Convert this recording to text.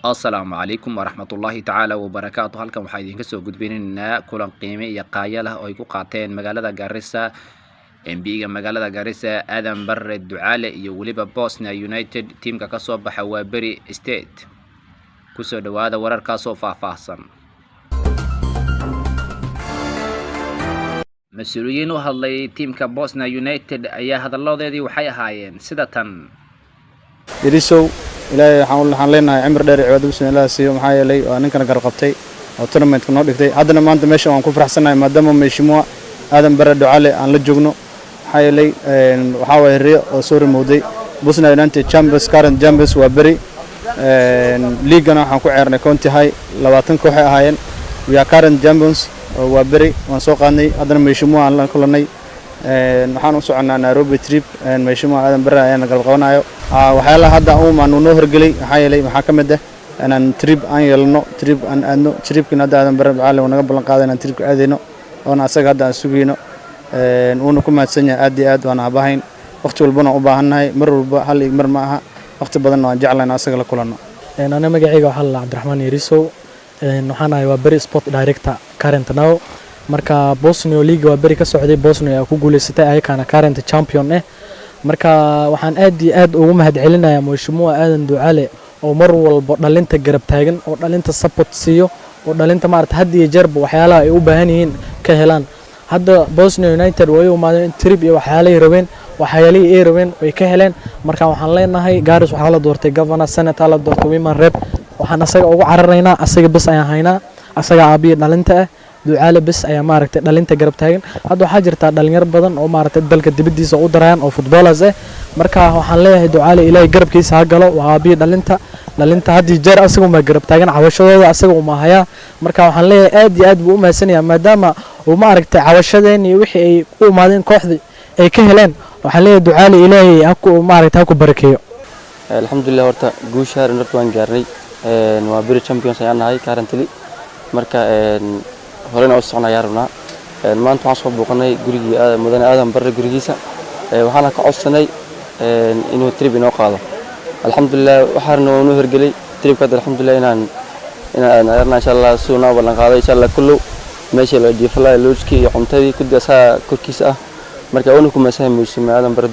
Assalamu alaikum warahmatullahi ta'ala wabarakatuh. Halkan waxaa idinka soo gudbinaynaa kulan qiime iyo qaaya leh oo ay ku qaateen magaalada Garissa MPga magaalada Garissa Aadan Barre Ducaale iyo waliba Bosnia United teamka ka soo baxa waa Bari State. Ku soo dhawaada wararkaas oo faahfaahsan. Mas'uuliyiin u hadlay teamka Bosnia United ayaa hadaladoodii waxay ahaayeen sida tan. Irisow ilaahay waxaan leenahay cimri dheer cibaado bismillah siiyo maxaa yeelay waa ninkan garab qabtay oo tournament noo dhigtay haddana maanta meesha waan ku faraxsanahay maadaama meeshimo Aadan Barre Ducaale aan la joogno maxaa yeelay waxa way riyo oo soo rimowday Bosnia United Champions current Champions waa Bari league-na waxaan ku ciyaarnay County High 20 koox ay ahaayeen we are current Champions waa Bari waan soo qaadnay haddana meeshimo aan la kulanay waxaan u soconaa Nairobi trip meeshimo Aadan Barre ayaan garab qabanayo waxyaalaha hadda uu noo horgelay waxaa yeelay maxaa ka mid ah inaan trip aan yeelno trip aan aadno tripkina hadda Aadan Barre Ducaale naga ballan qaaday inaan tripka aadayno oo asaga hadda aan sugayno uuna ku mahadsan yahay aad iyo aad waan habahayn waqti walbana u baahannahay mar walba hal mar ma aha waqti badan waan jeclaynaa asaga la kulanno ana magacayga waxaa la Cabdiraxmaan Irisow waxaan ahay waa Bari Sport Director current now marka Bosnia League waa Bari ka socday Bosnia ku guuleysatay ayakana current champion marka waxaan aad iyo aad ugu mahadcelinayaa Mheshimiwa Aadan Ducaale oo mar walba dhalinta garab taagan oo dhalinta support siiyo oo dhalinta maarta had iyo jeer waxyaalaha ay u baahan yihiin ka helaan hadda Bosnia United way u maadeen trip iyo waxyaalaha ay rabeen way ka heleen marka waxaan leenahay Garis waxa la doortay governor senator la doortay women rep waxaan asaga ugu cararaynaa asaga bas ayaan haynaa asaga aabiye dhalinta Ducaale bas ayaa maaragtay dhalinta garab taagan hadda waxa jirta dhalinyaro badan oo maaragtay dalka dibadiisa u darayaan oo footballers marka waxaan leeyahay Ducaale ilaahay garabkiisa ha galo waa aabiye dhalinta hadii jeer asaga ma garab taagan cawashadooda asaga uma haya marka waxaan leeyahay aad iyo aad buu u mahadsanyahay maadaama uu maaragtay cawashadeen iyo wixii ay u imaadeen kooxdii ay ka heleen waxaan leeyahay Ducaale ilaahay ha ku maaragtay ha ku barakeeyo alxamdulillah horta guusha waan gaarnay waa Bari champions ayaan nahay currently marka horena oo soconaya rabnaa maanta waxaan soo booqanay gurigii mudane Aadan Barre gurigiisa waxaana ka codsanay inuu trip inoo qaado alxamdulillah waxaana uu hirgelay tripka alxamdulillah inaan insha Allah suuna ballan qaaday insha Allah kullu meesha la diiflay lodgeki iyo cuntadii ku daasaa korkiisa marka uu ku maasay Mheshimiwa Aadan Barre